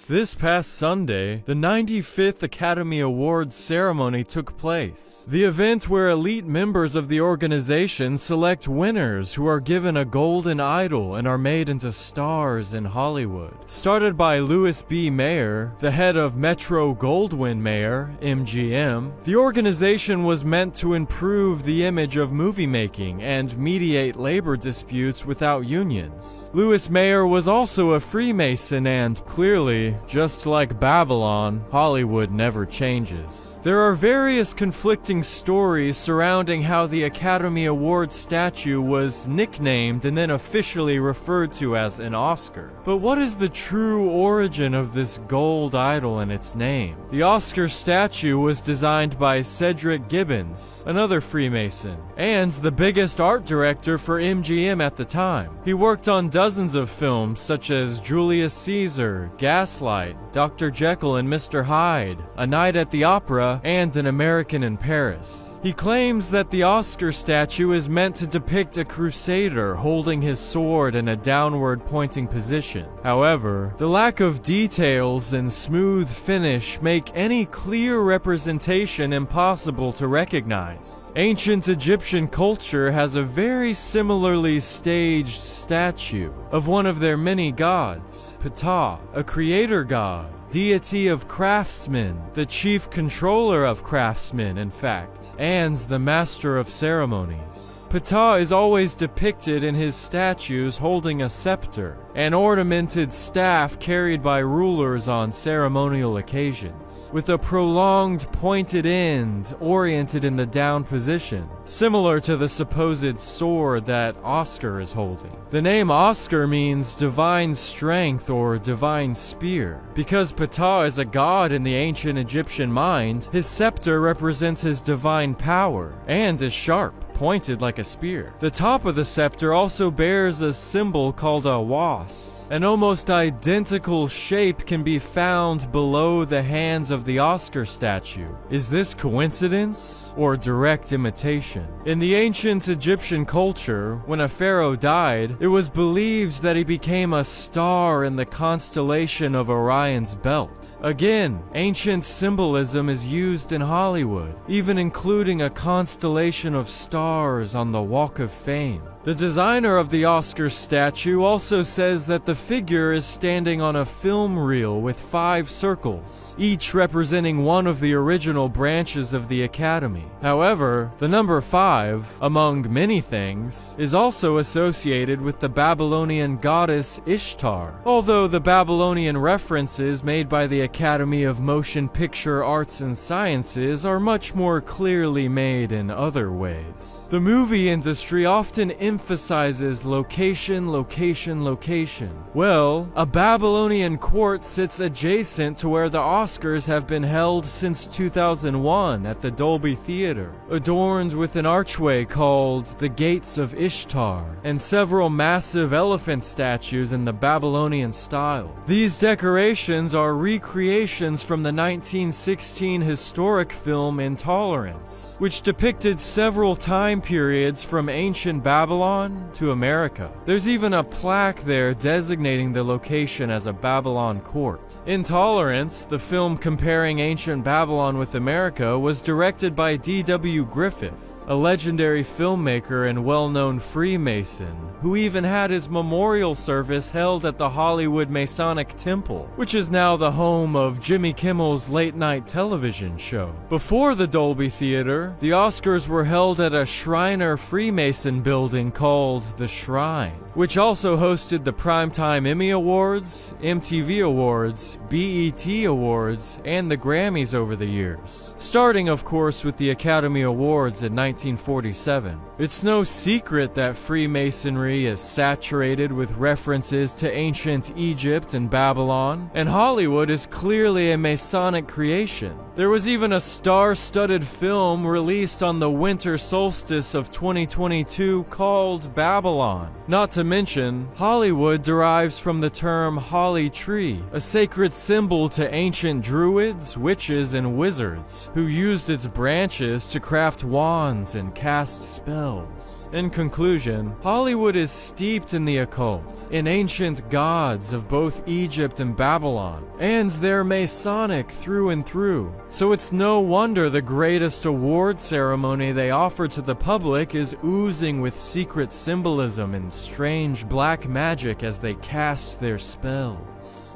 This past Sunday, the 95th Academy Awards ceremony took place. The event where elite members of the organization select winners who are given a golden idol and are made into stars in Hollywood. Started by Louis B. Mayer, the head of Metro-Goldwyn-Mayer, MGM, the organization was meant to improve the image of movie making and mediate labor disputes without unions. Louis Mayer was also a Freemason and, clearly, just like Babylon, Hollywood never changes. There are various conflicting stories surrounding how the Academy Awards statue was nicknamed and then officially referred to as an Oscar. But what is the true origin of this gold idol and its name? The Oscar statue was designed by Cedric Gibbons, another Freemason, and the biggest art director for MGM at the time. He worked on dozens of films such as Julius Caesar, Gaslight, Dr. Jekyll and Mr. Hyde, A Night at the Opera, and An American in Paris. He claims that the Oscar statue is meant to depict a crusader holding his sword in a downward-pointing position. However, the lack of details and smooth finish make any clear representation impossible to recognize. Ancient Egyptian culture has a very similarly staged statue of one of their many gods, Ptah, a creator god, deity of craftsmen, the chief controller of craftsmen, in fact, and the master of ceremonies. Ptah is always depicted in his statues holding a scepter, an ornamented staff carried by rulers on ceremonial occasions, with a prolonged pointed end oriented in the down position, similar to the supposed sword that Oscar is holding. The name Oscar means divine strength or divine spear. Because Ptah is a god in the ancient Egyptian mind, his scepter represents his divine power and is sharp, pointed like a spear. The top of the scepter also bears a symbol called a was. An almost identical shape can be found below the hands of the Oscar statue. Is this coincidence or direct imitation? In the ancient Egyptian culture, when a pharaoh died, it was believed that he became a star in the constellation of Orion's belt. Again, ancient symbolism is used in Hollywood, even including a constellation of stars on the Walk of Fame. The designer of the Oscar statue also says that the figure is standing on a film reel with 5 circles, each representing one of the original branches of the Academy. However, the number 5, among many things, is also associated with the Babylonian goddess Ishtar, although the Babylonian references made by the Academy of Motion Picture Arts and Sciences are much more clearly made in other ways. The movie industry often emphasizes location, location, location. Well, a Babylonian court sits adjacent to where the Oscars have been held since 2001 at the Dolby Theater, adorned with an archway called the Gates of Ishtar, and several massive elephant statues in the Babylonian style. These decorations are recreations from the 1916 historic film Intolerance, which depicted several time periods from ancient Babylon to America. There's even a plaque there designating the location as a Babylon court. Intolerance, the film comparing ancient Babylon with America, was directed by D.W. Griffith, a legendary filmmaker and well-known Freemason, who even had his memorial service held at the Hollywood Masonic Temple, which is now the home of Jimmy Kimmel's late-night television show. Before the Dolby Theater, the Oscars were held at a Shriner Freemason building called The Shrine, which also hosted the Primetime Emmy Awards, MTV Awards, BET Awards, and the Grammys over the years, starting of course with the Academy Awards in 1947. It's no secret that Freemasonry is saturated with references to ancient Egypt and Babylon, and Hollywood is clearly a Masonic creation. There was even a star-studded film released on the winter solstice of 2022 called Babylon, not to to mention, Hollywood derives from the term holly tree, a sacred symbol to ancient druids, witches, and wizards, who used its branches to craft wands and cast spells. In conclusion, Hollywood is steeped in the occult, in ancient gods of both Egypt and Babylon, and they're Masonic through and through. So it's no wonder the greatest award ceremony they offer to the public is oozing with secret symbolism and strange black magic as they cast their spells.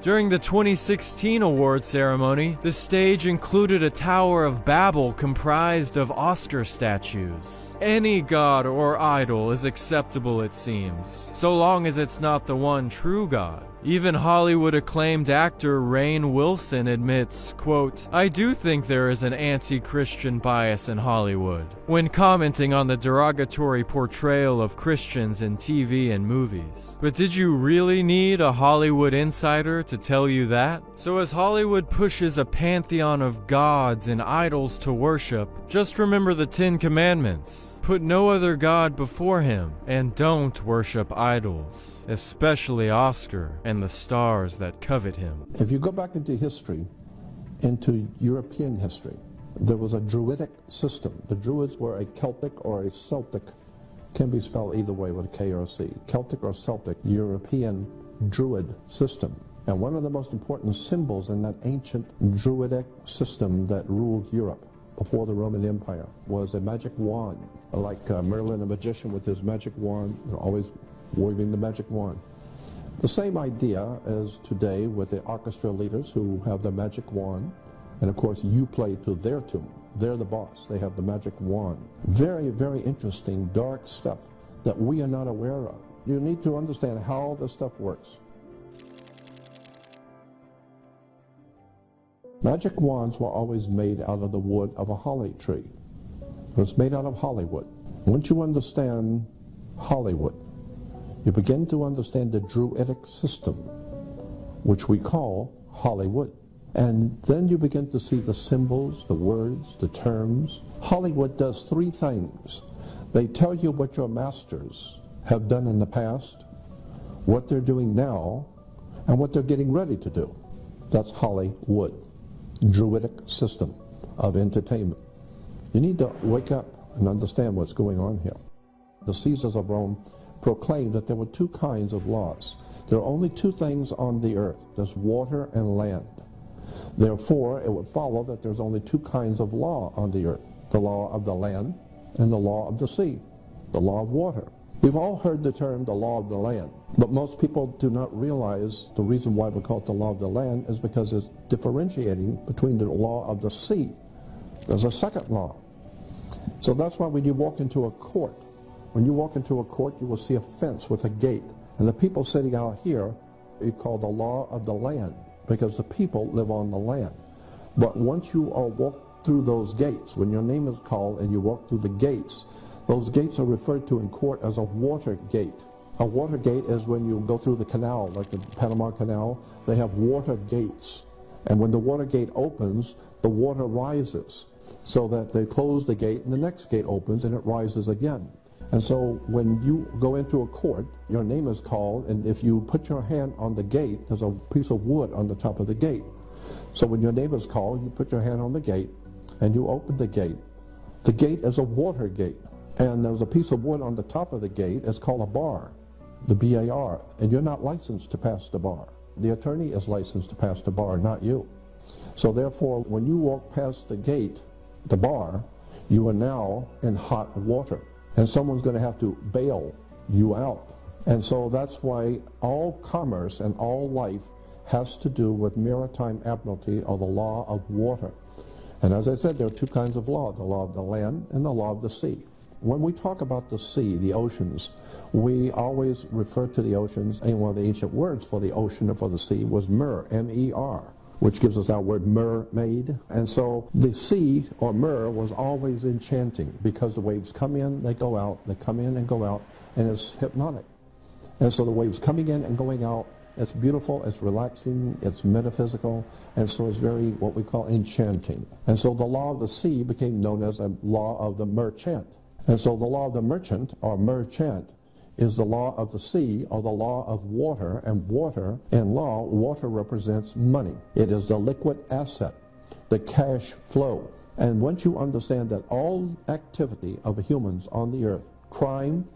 During the 2016 award ceremony, the stage included a Tower of Babel comprised of Oscar statues. Any god or idol is acceptable, it seems, so long as it's not the one true god. Even Hollywood-acclaimed actor Rainn Wilson admits, quote, "I do think there is an anti-Christian bias in Hollywood," when commenting on the derogatory portrayal of Christians in TV and movies. But did you really need a Hollywood insider to tell you that? So as Hollywood pushes a pantheon of gods and idols to worship, just remember the 10 Commandments. Put no other god before him, and don't worship idols, especially Oscar and the stars that covet him. If you go back into history, into European history, there was a Druidic system. The Druids were a Celtic or a Celtic, can be spelled either way with a K or a C, Celtic or Celtic European Druid system. And one of the most important symbols in that ancient Druidic system that ruled Europe before the Roman Empire was a magic wand, like Merlin, a magician with his magic wand, always waving the magic wand. The same idea as today with the orchestra leaders who have the magic wand, and of course you play to their tune. They're the boss, they have the magic wand. Very, very interesting, dark stuff that we are not aware of. You need to understand how this stuff works. Magic wands were always made out of the wood of a holly tree. It was made out of Hollywood. Once you understand Hollywood, you begin to understand the Druidic system, which we call Hollywood. And then you begin to see the symbols, the words, the terms. Hollywood does 3 things. They tell you what your masters have done in the past, what they're doing now, and what they're getting ready to do. That's Hollywood. Druidic system of entertainment. You need to wake up and understand what's going on here. The Caesars of Rome proclaimed that there were 2 kinds of laws. There are only 2 things on the earth. There's water and land. Therefore, it would follow that there's only 2 kinds of law on the earth. The law of the land and the law of the sea, the law of water. We've all heard the term the law of the land, but most people do not realize the reason why we call it the law of the land is because it's differentiating between the law of the sea. There's a second law. So that's why when you walk into a court, you will see a fence with a gate. And the people sitting out here, you call the law of the land, because the people live on the land. But once you walk through those gates, when your name is called and you walk through the gates, those gates are referred to in court as a water gate. A water gate is when you go through the canal, like the Panama Canal, they have water gates. And when the water gate opens, the water rises, so that they close the gate and the next gate opens and it rises again. And so when you go into a court, your name is called, and if you put your hand on the gate, there's a piece of wood on the top of the gate. So when your name is called, you put your hand on the gate and you open the gate. The gate is a water gate. And there's a piece of wood on the top of the gate. It's called a bar, the B-A-R. And you're not licensed to pass the bar. The attorney is licensed to pass the bar, not you. So therefore, when you walk past the gate, the bar, you are now in hot water. And someone's going to have to bail you out. And so that's why all commerce and all life has to do with maritime admiralty or the law of water. And as I said, there are 2 kinds of law, the law of the land and the law of the sea. When we talk about the sea, the oceans, we always refer to the oceans, and one of the ancient words for the ocean or for the sea was mer, M-E-R, which gives us our word mermaid. And so the sea, or mer, was always enchanting because the waves come in, they go out, they come in and go out, and it's hypnotic. And so the waves coming in and going out, it's beautiful, it's relaxing, it's metaphysical, and so it's very what we call enchanting. And so the law of the sea became known as a law of the merchant. And so the law of the merchant, or merchant, is the law of the sea, or the law of water, and water, in law, water represents money. It is the liquid asset, the cash flow. And once you understand that all activity of humans on the earth, crime,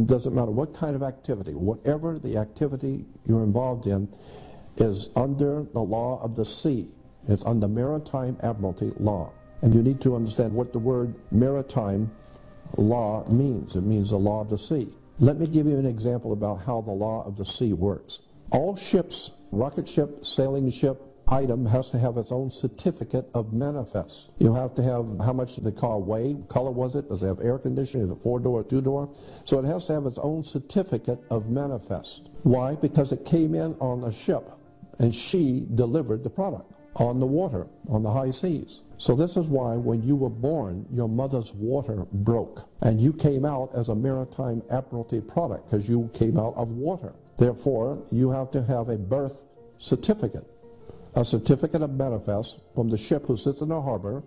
doesn't matter what kind of activity, whatever the activity you're involved in, is under the law of the sea. It's under maritime admiralty law. And you need to understand what the word maritime law means. It means the law of the sea. Let me give you an example about how the law of the sea works. All ships, rocket ship, sailing ship, item has to have its own certificate of manifest. You have to have how much the car weigh, color was it, does it have air conditioning, is it 4-door or 2-door? So it has to have its own certificate of manifest. Why? Because it came in on a ship and she delivered the product on the water, on the high seas. So this is why when you were born, your mother's water broke and you came out as a maritime admiralty product because you came out of water. Therefore, you have to have a birth certificate. A certificate of manifest from the ship who sits in the harbor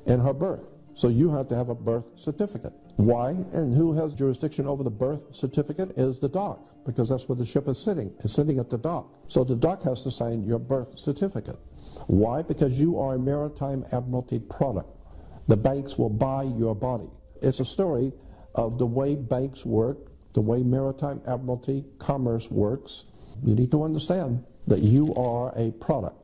in her birth. So you have to have a birth certificate. Why? And who has jurisdiction over the birth certificate is the dock, because that's where the ship is sitting. It's sitting at the dock. So the dock has to sign your birth certificate. Why? Because you are a maritime admiralty product. The banks will buy your body. It's a story of the way banks work, the way maritime admiralty commerce works. You need to understand that you are a product.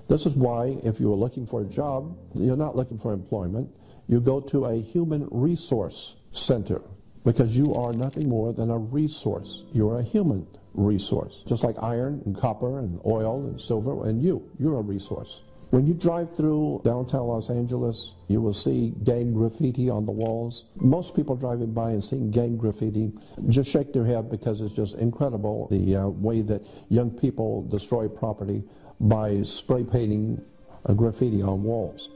This is why if you are looking for a job, you're not looking for employment. You go to a human resource center because you are nothing more than a resource. You're a human resource. Just like iron and copper and oil and silver, and you're a resource. When you drive through downtown Los Angeles, you will see gang graffiti on the walls. Most people driving by and seeing gang graffiti just shake their head because it's just incredible the way that young people destroy property by spray painting graffiti on walls.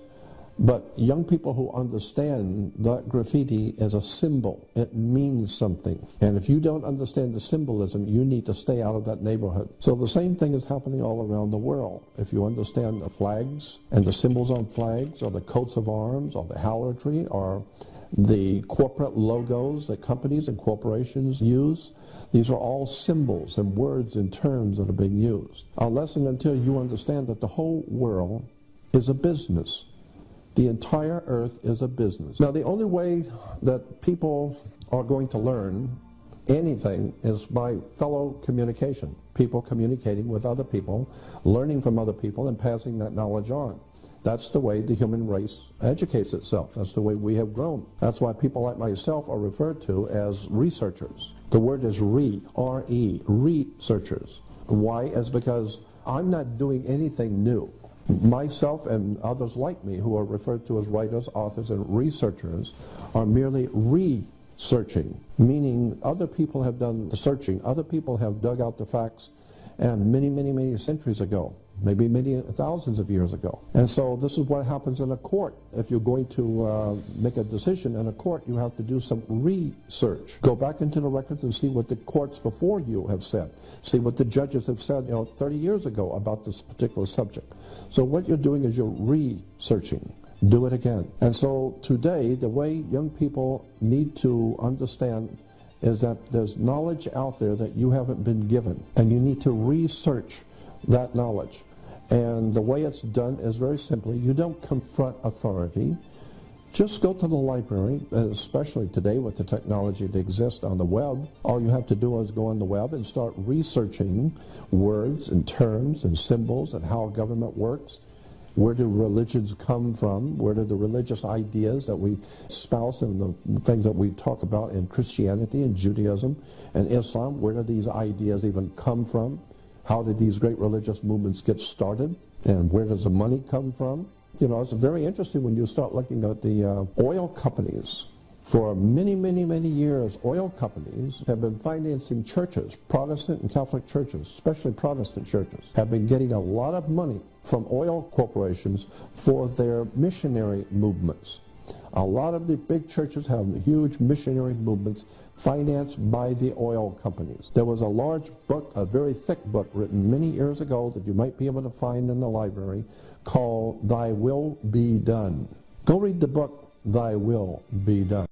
But young people who understand that graffiti is a symbol, it means something. And if you don't understand the symbolism, you need to stay out of that neighborhood. So the same thing is happening all around the world. If you understand the flags and the symbols on flags, or the coats of arms, or the heraldry, or the corporate logos that companies and corporations use, these are all symbols and words and terms that are being used. Unless and until you understand that the whole world is a business. The entire earth is a business. Now, the only way that people are going to learn anything is by fellow communication. People communicating with other people, learning from other people, and passing that knowledge on. That's the way the human race educates itself. That's the way we have grown. That's why people like myself are referred to as researchers. The word is R-E, researchers. Why? Is because I'm not doing anything new. Myself and others like me who are referred to as writers, authors, and researchers are merely researching, meaning other people have done the searching, other people have dug out the facts, and many centuries ago, maybe many thousands of years ago. And so this is what happens in a court. If you're going to make a decision in a court, you have to do some research. Go back into the records and see what the courts before you have said. See what the judges have said 30 years ago about this particular subject. So what you're doing is you're researching. Do it again. And so today, the way young people need to understand is that there's knowledge out there that you haven't been given, and you need to research that knowledge. And the way it's done is very simply, you don't confront authority. Just go to the library, especially today with the technology that exists on the web. All you have to do is go on the web and start researching words and terms and symbols and how government works. Where do religions come from? Where do the religious ideas that we espouse and the things that we talk about in Christianity and Judaism and Islam, where do these ideas even come from? How did these great religious movements get started? And where does the money come from? It's very interesting when you start looking at the oil companies. For many years, oil companies have been financing churches, Protestant and Catholic churches, especially Protestant churches, have been getting a lot of money from oil corporations for their missionary movements. A lot of the big churches have huge missionary movements financed by the oil companies. There was a large book, a very thick book, written many years ago that you might be able to find in the library called Thy Will Be Done. Go read the book, Thy Will Be Done.